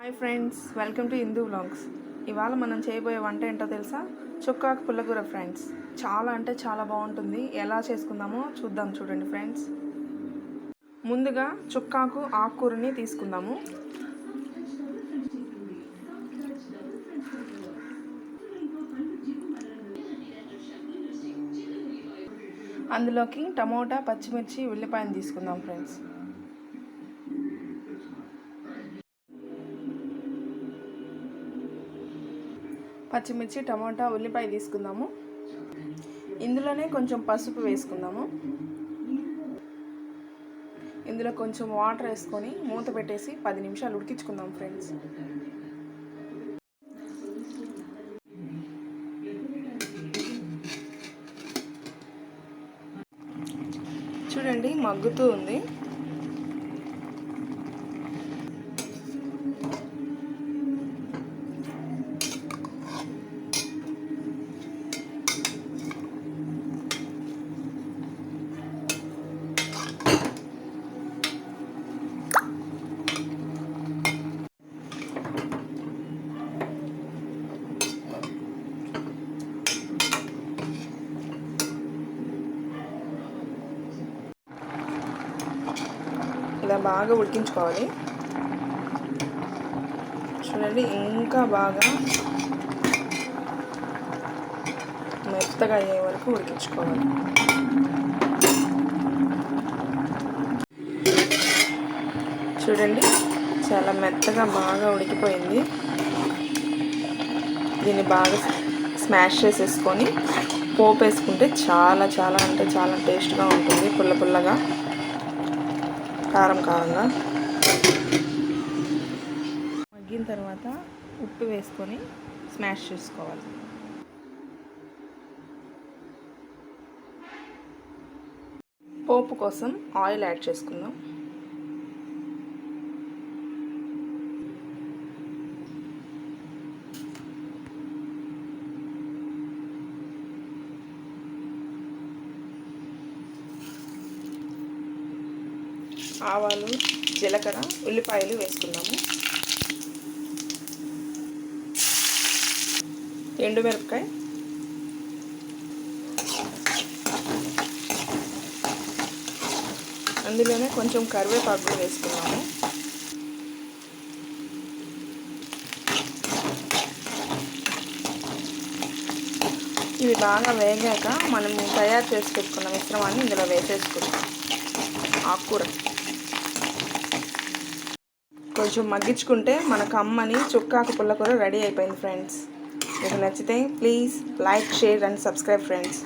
Hi friends, welcome to Hindu vlogs. ఇవాళ మనం చేయబోయే వంట ఏంటో తెలుసా? చుక్కాకు పుల్లకూర ఫ్రెండ్స్. చాలా అంటే చాలా బాగుంటుంది. ఎలా చేసుకుందామో చూద్దాం. చూడండి ఫ్రెండ్స్, ముందుగా చుక్కాకు ఆకుకూరని తీసుకుందాము. అందులోకి టమోటా, పచ్చిమిర్చి, ఉల్లిపాయను తీసుకుందాం ఫ్రెండ్స్. పచ్చిమిర్చి, టమోటా, ఉల్లిపాయ తీసుకుందాము. ఇందులోనే కొంచెం పసుపు వేసుకుందాము. ఇందులో కొంచెం వాటర్ వేసుకొని మూత పెట్టేసి 10 నిమిషాలు ఉడికించుకుందాం ఫ్రెండ్స్. చూడండి, మగ్గుతూ ఉంది. ఇలా బాగా ఉడికించుకోవాలి. చూడండి, ఇంకా బాగా మెత్తగా అయ్యే వరకు ఉడికించుకోవాలి. చూడండి, చాలా మెత్తగా బాగా ఉడికిపోయింది. దీన్ని బాగా స్మాష్ చేసేసుకొని పోపు వేసుకుంటే చాలా చాలా అంటే చాలా టేస్ట్గా ఉంటుంది. పుల్ల పుల్లగా, కారం కారంగా. మగ్గిన తర్వాత ఉప్పు వేసుకొని స్మాష్ చేసుకోవాలి. పోపు కోసం ఆయిల్ యాడ్ చేసుకుందాం. ఆవాలు, జీలకర్ర, ఉల్లిపాయలు వేసుకుందాము. ఎండుమిరపకాయ, అందులోనే కొంచెం కరివేపాకు వేసుకున్నాము. ఇవి బాగా వేగాక మనము తయారు చేసి పెట్టుకున్న మిశ్రమాన్ని ఇందులో వేసేసుకుందాం. ఆకుకూర కొంచెం మగ్గించుకుంటే మనకు అమ్మని చుక్కాకు పుల్లకూర రెడీ అయిపోయింది ఫ్రెండ్స్. మీకు నచ్చితే please like, share and subscribe friends.